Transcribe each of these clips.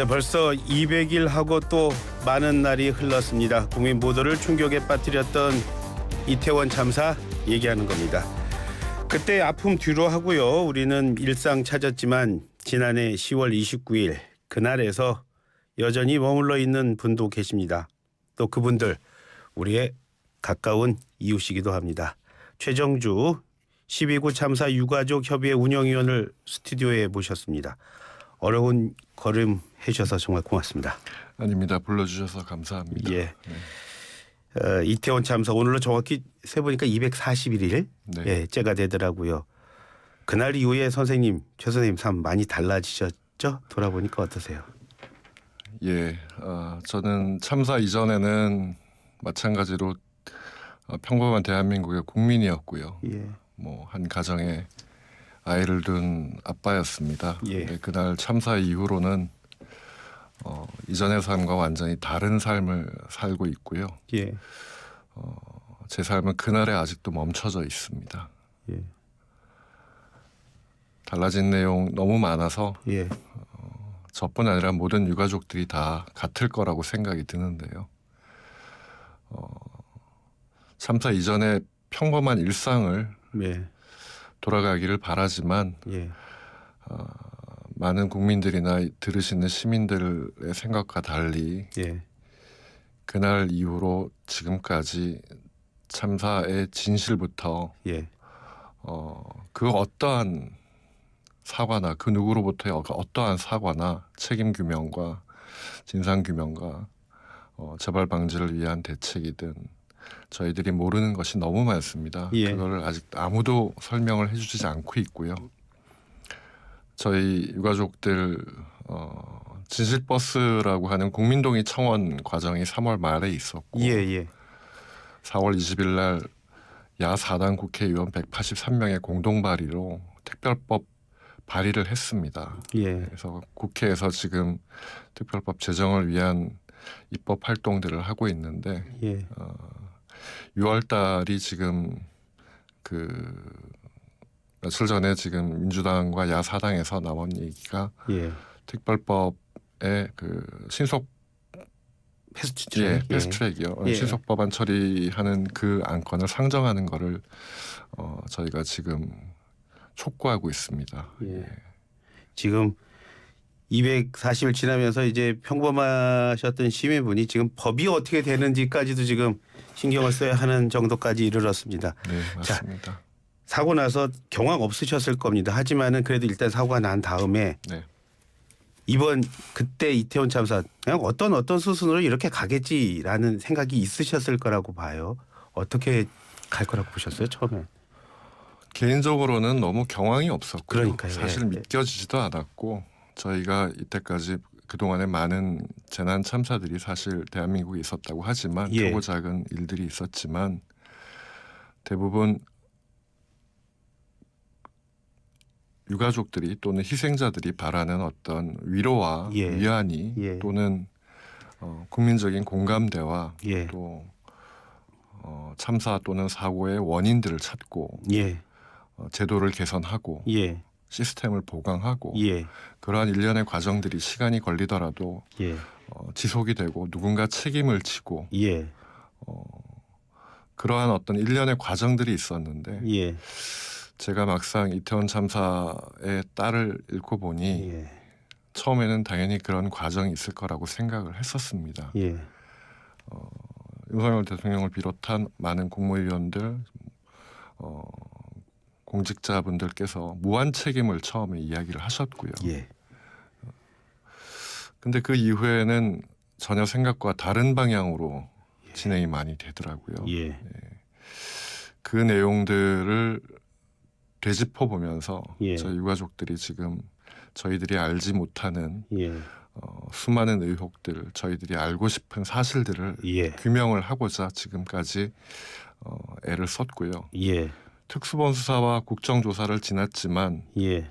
네, 벌써 200일 하고 또 많은 날이 흘렀습니다. 국민 모두를 충격에 빠뜨렸던 이태원 참사 얘기하는 겁니다. 그때 아픔 뒤로 하고요. 우리는 일상 찾았지만 지난해 10월 29일 그날에서 여전히 머물러 있는 분도 계십니다. 또 그분들 우리의 가까운 이웃이기도 합니다. 최정주 12구 참사 유가족 협의회 운영위원을 스튜디오에 모셨습니다. 어려운 걸음 해주셔서 정말 고맙습니다. 아닙니다. 불러주셔서 감사합니다. 예. 이태원 참사 오늘로 정확히 세보니까 241일 네. 예, 째가 되더라고요. 그날 이후에 선생님, 최 선생님 삶 많이 달라지셨죠? 돌아보니까 어떠세요? 예, 저는 참사 이전에는 마찬가지로 평범한 대한민국의 국민이었고요. 예. 뭐 한 가정에 아이를 둔 아빠였습니다. 예. 네, 그날 참사 이후로는 이전의 삶과 완전히 다른 삶을 살고 있고요. 예. 제 삶은 그날에 아직도 멈춰져 있습니다. 예. 달라진 내용 너무 많아서 예. 저뿐 아니라 모든 유가족들이 다 같을 거라고 생각이 드는데요. 참사 이전에 평범한 일상을 예. 돌아가기를 바라지만 예. 많은 국민들이나 들으시는 시민들의 생각과 달리 예. 그날 이후로 지금까지 참사의 진실부터 예. 그 어떠한 사과나 그 누구로부터의 어떠한 사과나 책임 규명과 진상 규명과 재발 방지를 위한 대책이든 저희들이 모르는 것이 너무 많습니다. 예. 그걸 아직 아무도 설명을 해주지 않고 있고요. 저희 유가족들 진실버스라고 하는 국민동의 청원 과정이 3월 말에 있었고 예. 예. 4월 20일 날 야4당 국회의원 183명의 공동 발의로 특별법 발의를 했습니다. 예. 그래서 국회에서 지금 특별법 제정을 위한 입법 활동들을 하고 있는데 예. 6월 달이 지금 며칠 전에 지금 민주당과 야4당에서 나온 얘기가 예. 특별법의 신속 패스트트랙. 패스트트랙이요. 예. 신속 법안 처리하는 그 안건을 상정하는 거를 저희가 지금 촉구하고 있습니다. 예. 지금 240일 지나면서 이제 평범하셨던 시민분이 지금 법이 어떻게 되는지까지도 지금 신경을 써야 하는 정도까지 이르렀습니다. 네, 맞습니다. 사고 나서 경황 없으셨을 겁니다. 하지만은 그래도 일단 사고가 난 다음에 네. 이번 그때 이태원 참사 그냥 어떤 수순으로 이렇게 가겠지라는 생각이 있으셨을 거라고 봐요. 어떻게 갈 거라고 보셨어요 처음에? 개인적으로는 너무 경황이 없었고요. 그러니까요. 사실 예. 믿겨지지도 않았고 저희가 이때까지 그동안에 많은 재난 참사들이 사실 대한민국에 있었다고 하지만 예. 크고 작은 일들이 있었지만 대부분 유가족들이 또는 희생자들이 바라는 어떤 위로와 예. 위안이 예. 또는 국민적인 공감대와 예. 또 참사 또는 사고의 원인들을 찾고 예. 제도를 개선하고 예. 시스템을 보강하고 예. 그러한 일련의 과정들이 시간이 걸리더라도 예. 지속이 되고 누군가 책임을 지고 예. 그러한 어떤 일련의 과정들이 있었는데 예. 제가 막상 이태원 참사의 딸을 잃고 보니 예. 처음에는 당연히 그런 과정이 있을 거라고 생각을 했었습니다. 예. 윤석열 대통령을 비롯한 많은 국무위원들 공직자분들께서 무한 책임을 처음에 이야기를 하셨고요. 예. 근데 그 이후에는 전혀 생각과 다른 방향으로 진행이 많이 되더라고요. 예. 그 내용들을 되짚어 보면서 예. 저희 유가족들이 지금 저희들이 알지 못하는 예. 수많은 의혹들, 저희들이 알고 싶은 사실들을 예. 규명을 하고자 지금까지 애를 썼고요. 예. 특수본수사와 국정조사를 지났지만 예.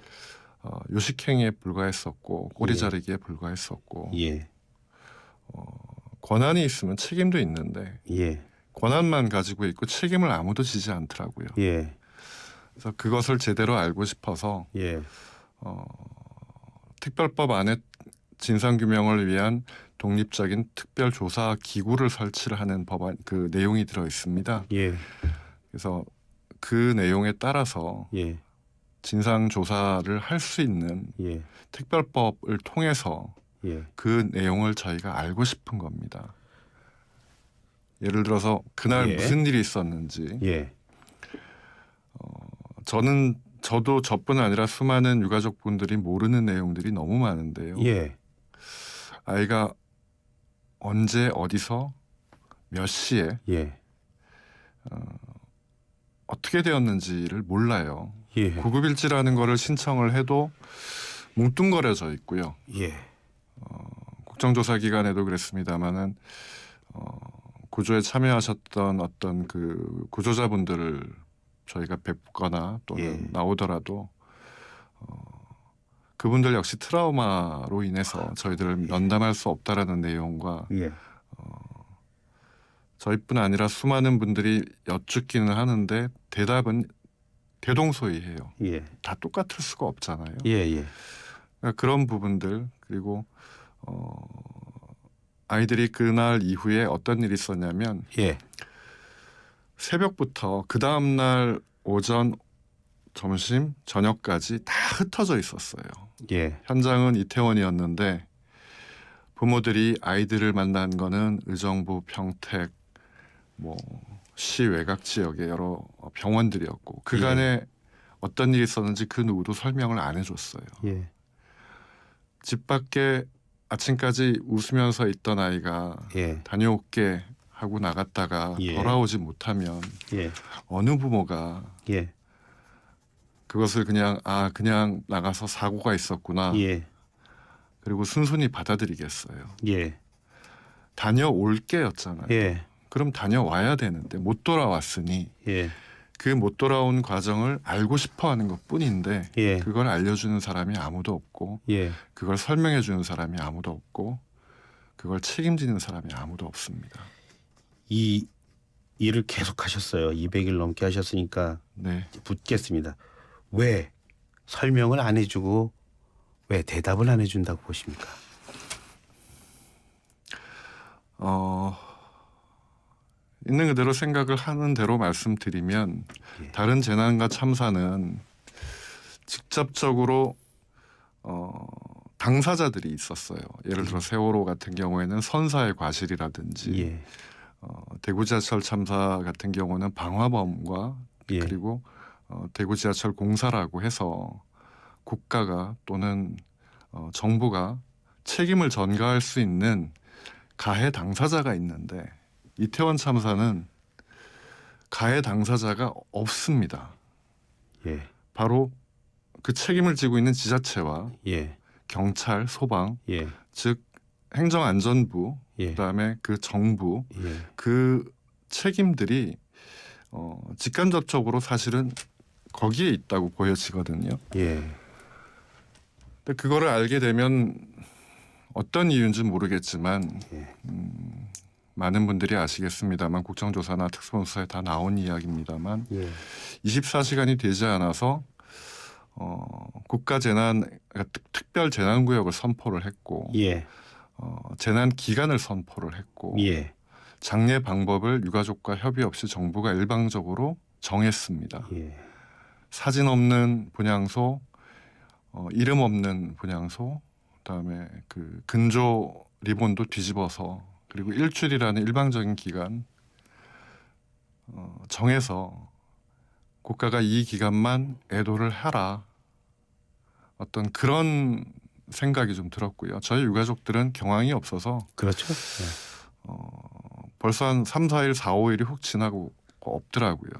요식행위에 불과했었고 꼬리 예. 자르기에 불과했었고 예. 권한이 있으면 책임도 있는데 예. 권한만 가지고 있고 책임을 아무도 지지 않더라고요. 예. 그래서 그것을 제대로 알고 싶어서 예. 특별법 안에 진상 규명을 위한 독립적인 특별 조사 기구를 설치를 하는 법안 그 내용이 들어 있습니다. 예. 그래서 그 내용에 따라서 예. 진상 조사를 할 수 있는 예. 특별법을 통해서 예. 그 내용을 저희가 알고 싶은 겁니다. 예를 들어서 그날 예. 무슨 일이 있었는지 예. 저도 저뿐 아니라 수많은 유가족분들이 모르는 내용들이 너무 많은데요. 예. 아이가 언제 어디서 몇 시에 예. 어떻게 되었는지를 몰라요. 예. 구급일지라는 거를 신청을 해도 뭉뚱거려져 있고요. 예. 국정조사 기간에도 그랬습니다마는 구조에 참여하셨던 어떤 그 구조자분들을 저희가 뵙거나 또는 예. 나오더라도 그분들 역시 트라우마로 인해서 저희들을 면담할 수 없다라는 내용과 예. 저희뿐 아니라 수많은 분들이 여쭙기는 하는데 대답은 대동소이해요. 예. 다 똑같을 수가 없잖아요. 예. 예. 그러니까 그런 부분들 그리고 아이들이 그날 이후에 어떤 일이 있었냐면 예. 새벽부터 그 다음 날 오전, 점심, 저녁까지 다 흩어져 있었어요. 예. 현장은 이태원이었는데 부모들이 아이들을 만난 거는 의정부, 평택, 뭐 시 외곽 지역의 여러 병원들이었고 그간에 어떤 일이 있었는지 그 누구도 설명을 안 해줬어요. 예. 집 밖에 아침까지 웃으면서 있던 아이가 예. 다녀올게 하고 나갔다가 예. 돌아오지 못하면 예. 어느 부모가 예. 그것을 그냥 나가서 사고가 있었구나. 예. 그리고 순순히 받아들이겠어요. 예. 다녀올게였잖아요. 예. 그럼 다녀와야 되는데 못 돌아왔으니 예. 그 못 돌아온 과정을 알고 싶어하는 것뿐인데 예. 그걸 알려주는 사람이 아무도 없고 예. 그걸 설명해주는 사람이 아무도 없고 그걸 책임지는 사람이 아무도 없습니다. 이 일을 계속 하셨어요. 200일 넘게 하셨으니까 네. 묻겠습니다. 왜 설명을 안 해주고 왜 대답을 안 해준다고 보십니까? 있는 그대로 생각을 하는 대로 말씀드리면 예. 다른 재난과 참사는 직접적으로 당사자들이 있었어요. 예를 들어 세월호 같은 경우에는 선사의 과실이라든지 예. 대구 지하철 참사 같은 경우는 방화범과 예. 그리고 대구 지하철 공사라고 해서 국가가 또는 정부가 책임을 전가할 수 있는 가해 당사자가 있는데 이태원 참사는 가해 당사자가 없습니다. 예. 바로 그 책임을 지고 있는 지자체와 예. 경찰, 소방, 예. 즉 행정안전부, 예. 그다음에 그 정부, 예. 그 책임들이 직간접적으로 사실은 거기에 있다고 보여지거든요. 예. 근데 그거를 알게 되면 어떤 이유인지 모르겠지만 예. 많은 분들이 아시겠습니다만 국정조사나 특수본수사에 다 나온 이야기입니다만 예. 24시간이 되지 않아서 국가재난 특별 재난구역을 선포를 했고 예. 재난 기간을 선포를 했고 예. 장례 방법을 유가족과 협의 없이 정부가 일방적으로 정했습니다. 예. 사진 없는 분향소, 이름 없는 분향소, 그다음에 그 근조 리본도 뒤집어서 그리고 일주일이라는 일방적인 기간 정해서 국가가 이 기간만 애도를 하라. 어떤 그런 생각이 좀 들었고요. 저희 유가족들은 경황이 없어서 그렇죠. 예. 벌써 한 3, 4일, 4, 5일이 훅 지나고 없더라고요.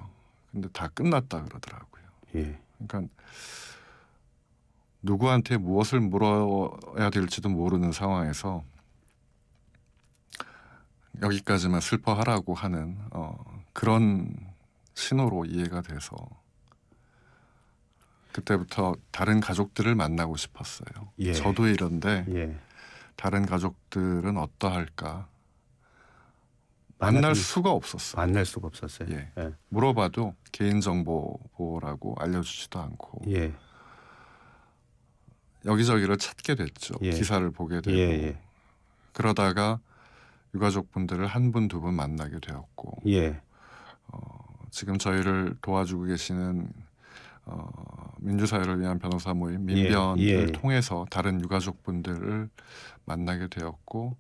근데 다 끝났다 그러더라고요. 예. 그러니까 누구한테 무엇을 물어야 될지도 모르는 상황에서 여기까지만 슬퍼하라고 하는 그런 신호로 이해가 돼서 그때부터 다른 가족들을 만나고 싶었어요. 예. 저도 이런데 예. 다른 가족들은 어떠할까 만날 수가 없었어요. 만날 수가 없었어요. 예. 예. 물어봐도 개인정보 보호라고 알려주지도 않고 예. 여기저기를 찾게 됐죠. 예. 기사를 보게 되고 예. 그러다가 유가족분들을 한 분, 두 분 만나게 되었고 예. 지금 저희를 도와주고 계시는 민주사회를 위한 변호사 모임 민변을 예. 통해서 다른 유가족분들을 만나게 되었고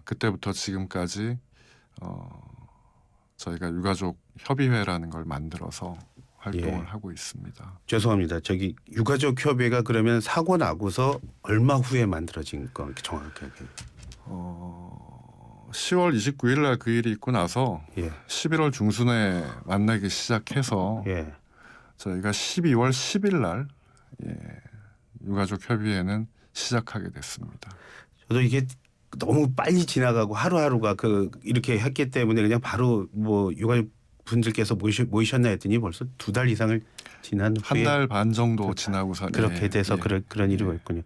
그때부터 지금까지 저희가 유가족 협의회라는 걸 만들어서 활동을 예. 하고 있습니다. 죄송합니다. 저기 유가족 협의회가 그러면 사고 나고서 얼마 후에 만들어진 거 정확하게? 10월 29일 날 그 일이 있고 나서 예. 11월 중순에 만나기 시작해서 예. 저희가 12월 10일 날 유가족 협의회는 시작하게 됐습니다. 저도 이게 너무 빨리 지나가고 하루하루가 이렇게 했기 때문에 그냥 바로 뭐 유가족 분들께서 모이셨나 했더니 벌써 2달 이상을 지난 후에 한 달 반 정도 지나고서 그렇게 돼서 그런 일이 있군요.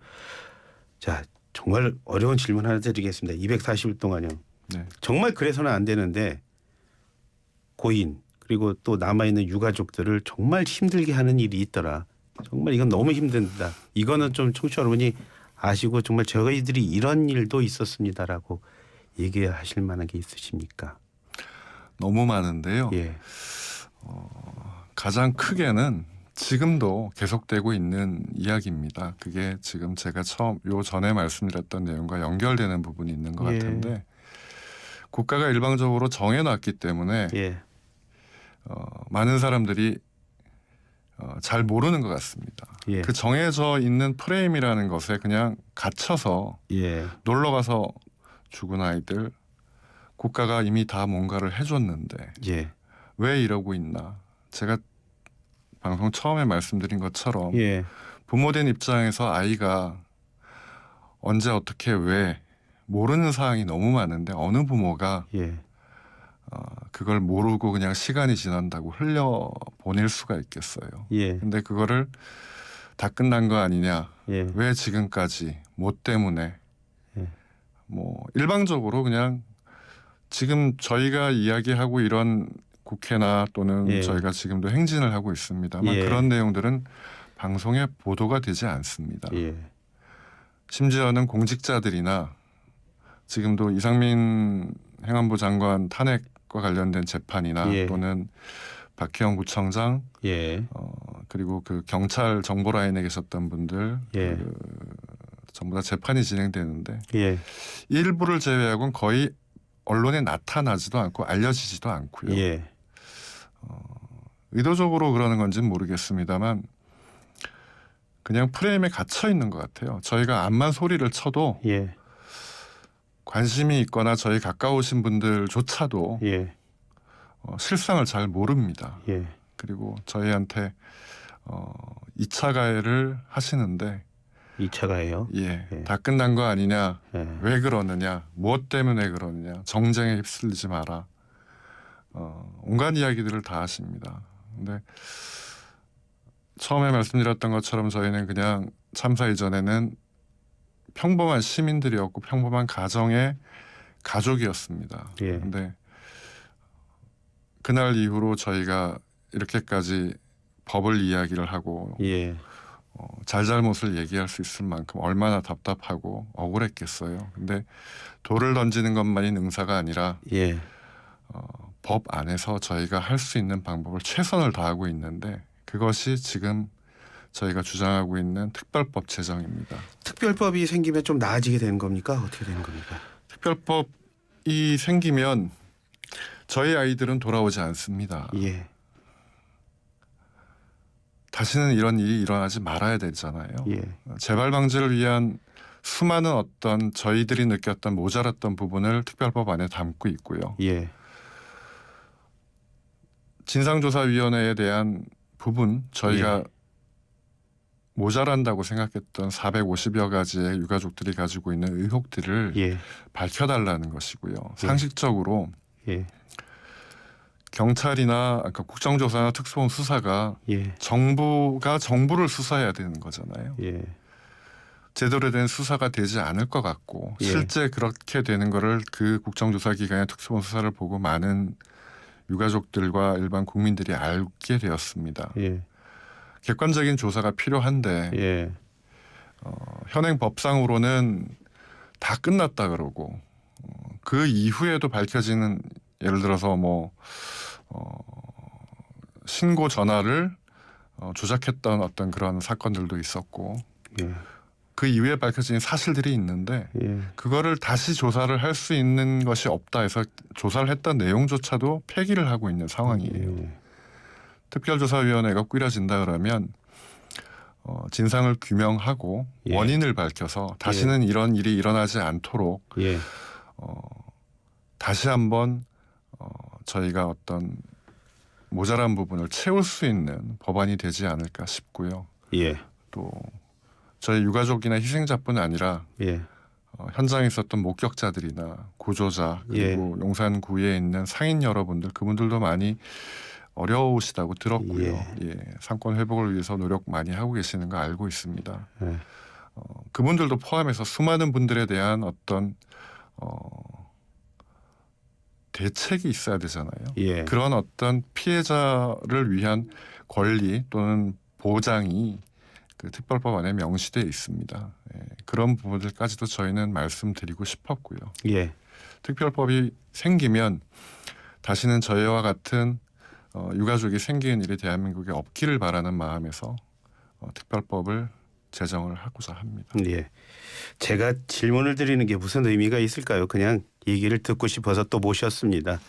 자, 정말 어려운 질문 하나 드리겠습니다. 240일 동안요. 네. 정말 그래서는 안 되는데 고인 그리고 또 남아있는 유가족들을 정말 힘들게 하는 일이 있더라. 정말 이건 너무 힘든다. 이거는 좀 청취자 여러분이 아시고 정말 저희들이 이런 일도 있었습니다라고 얘기하실 만한 게 있으십니까? 너무 많은데요. 예. 가장 크게는 지금도 계속되고 있는 이야기입니다. 그게 지금 제가 전에 말씀드렸던 내용과 연결되는 부분이 있는 것 예. 같은데 국가가 일방적으로 정해놨기 때문에 예. 많은 사람들이 잘 모르는 것 같습니다. 예. 그 정해져 있는 프레임이라는 것에 그냥 갇혀서 예. 놀러 가서 죽은 아이들 국가가 이미 다 뭔가를 해줬는데 예. 왜 이러고 있나? 제가 방송 처음에 말씀드린 것처럼 예. 부모된 입장에서 아이가 언제 어떻게 왜 모르는 사항이 너무 많은데 어느 부모가 예. 그걸 모르고 그냥 시간이 지난다고 흘려 보낼 수가 있겠어요. 예. 근데 그거를 다 끝난 거 아니냐? 예. 왜 지금까지 뭐 때문에? 예. 뭐 일방적으로 그냥 지금 저희가 이야기하고 이런 국회나 또는 예. 저희가 지금도 행진을 하고 있습니다만 예. 그런 내용들은 방송에 보도가 되지 않습니다. 예. 심지어는 공직자들이나 지금도 이상민 행안부 장관 탄핵과 관련된 재판이나 예. 또는 박희영 구청장 예. 그리고 그 경찰 정보라인에 계셨던 분들 예. 전부 다 재판이 진행되는데 예. 일부를 제외하고는 거의 언론에 나타나지도 않고 알려지지도 않고요. 예. 의도적으로 그러는 건지는 모르겠습니다만 그냥 프레임에 갇혀 있는 것 같아요. 저희가 암만 소리를 쳐도 예. 관심이 있거나 저희 가까우신 분들조차도 예. 실상을 잘 모릅니다. 예. 그리고 저희한테 2차 가해를 하시는데 2차 가해요. 예, 예. 다 끝난 거 아니냐? 예. 왜 그러느냐? 무엇 때문에 그러느냐? 정쟁에 휩쓸리지 마라. 온갖 이야기들을 다 하십니다. 근데 처음에 말씀드렸던 것처럼 저희는 그냥 참사 이전에는 평범한 시민들이었고 평범한 가정의 가족이었습니다. 예. 근데 그날 이후로 저희가 이렇게까지 법을 이야기를 하고 예. 잘잘못을 얘기할 수 있을 만큼 얼마나 답답하고 억울했겠어요. 근데 돌을 던지는 것만이 능사가 아니라 예. 법 안에서 저희가 할 수 있는 방법을 최선을 다하고 있는데 그것이 지금 저희가 주장하고 있는 특별법 제정입니다. 특별법이 생기면 좀 나아지게 되는 겁니까? 어떻게 되는 겁니까? 특별법이 생기면 저희 아이들은 돌아오지 않습니다. 예. 다시는 이런 일이 일어나지 말아야 되잖아요. 예. 재발 방지를 위한 수많은 어떤 저희들이 느꼈던 모자랐던 부분을 특별법 안에 담고 있고요. 예. 진상조사위원회에 대한 부분 저희가 예. 모자란다고 생각했던 450여 가지의 유가족들이 가지고 있는 의혹들을 예. 밝혀달라는 것이고요. 상식적으로 예. 경찰이나 아까 국정조사나 특수본 수사가 예. 정부가 정부를 수사해야 되는 거잖아요. 예. 제대로 된 수사가 되지 않을 것 같고 예. 실제 그렇게 되는 거를 그 국정조사 기관의 특수본 수사를 보고 많은 유가족들과 일반 국민들이 알게 되었습니다. 예. 객관적인 조사가 필요한데 예. 현행 법상으로는 다 끝났다 그러고 그 이후에도 밝혀지는 예를 들어서 뭐 신고 전화를 조작했던 어떤 그런 사건들도 있었고 예. 그 이후에 밝혀진 사실들이 있는데 예. 그거를 다시 조사를 할 수 있는 것이 없다 해서 조사를 했던 내용조차도 폐기를 하고 있는 상황이에요. 예. 특별조사위원회가 꾸려진다 그러면 진상을 규명하고 예. 원인을 밝혀서 다시는 이런 일이 일어나지 않도록 예. 다시 한번 저희가 어떤 모자란 부분을 채울 수 있는 법안이 되지 않을까 싶고요. 예. 또 저희 유가족이나 희생자뿐 아니라 예. 현장에 있었던 목격자들이나 구조자 그리고 용산구에 있는 상인 여러분들 그분들도 많이 어려우시다고 들었고요. 예, 상권 회복을 위해서 노력 많이 하고 계시는 거 알고 있습니다. 예. 그분들도 포함해서 수많은 분들에 대한 어떤 대책이 있어야 되잖아요. 예. 그런 어떤 피해자를 위한 권리 또는 보장이 그 특별법 안에 명시되어 있습니다. 예, 그런 부분들까지도 저희는 말씀드리고 싶었고요. 예. 특별법이 생기면 다시는 저희와 같은 유가족이 생기는 일이 대한민국에 없기를 바라는 마음에서 특별법을 제정을 하고자 합니다. 예. 제가 질문을 드리는 게 무슨 의미가 있을까요? 그냥 얘기를 듣고 싶어서 또 모셨습니다.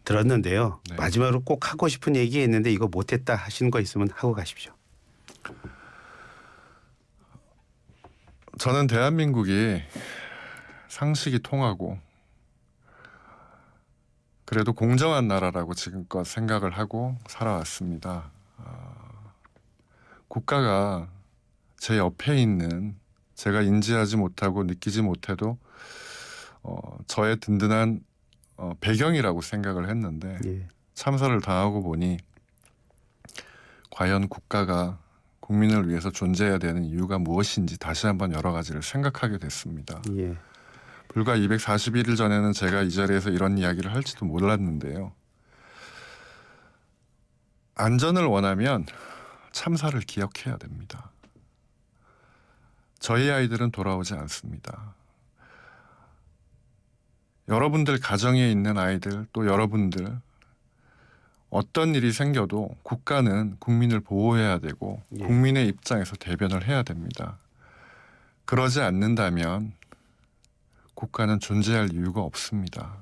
들었는데요. 네. 마지막으로 꼭 하고 싶은 얘기 있는데 이거 못했다 하시는 거 있으면 하고 가십시오. 저는 대한민국이 상식이 통하고 그래도 공정한 나라라고 지금껏 생각을 하고 살아왔습니다. 국가가 제 옆에 있는 제가 인지하지 못하고 느끼지 못해도 저의 든든한 배경이라고 생각을 했는데 예. 참사를 당하고 보니 과연 국가가 국민을 위해서 존재해야 되는 이유가 무엇인지 다시 한번 여러 가지를 생각하게 됐습니다. 예. 불과 241일 전에는 제가 이 자리에서 이런 이야기를 할지도 몰랐는데요. 안전을 원하면 참사를 기억해야 됩니다. 저희 아이들은 돌아오지 않습니다. 여러분들 가정에 있는 아이들 또 여러분들 어떤 일이 생겨도 국가는 국민을 보호해야 되고 예. 국민의 입장에서 대변을 해야 됩니다. 그러지 않는다면 국가는 존재할 이유가 없습니다.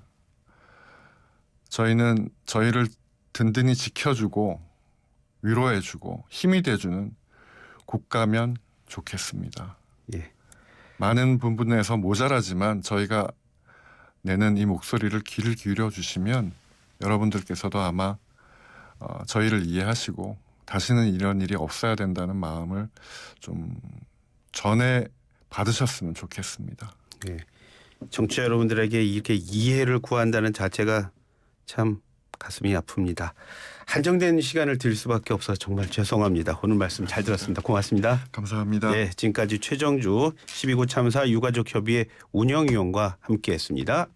저희는 저희를 든든히 지켜주고 위로해주고 힘이 돼주는 국가면 좋겠습니다. 예. 많은 부분에서 모자라지만 저희가 내는 이 목소리를 귀를 기울여 주시면 여러분들께서도 아마 저희를 이해하시고 다시는 이런 일이 없어야 된다는 마음을 좀 전해 받으셨으면 좋겠습니다. 예. 정치자 여러분들에게 이렇게 이해를 구한다는 자체가 참 가슴이 아픕니다. 한정된 시간을 드릴 수밖에 없어서 정말 죄송합니다. 오늘 말씀 잘 들었습니다. 고맙습니다. 감사합니다. 네, 지금까지 최정주 12구 참사 유가족협의회 운영위원과 함께했습니다.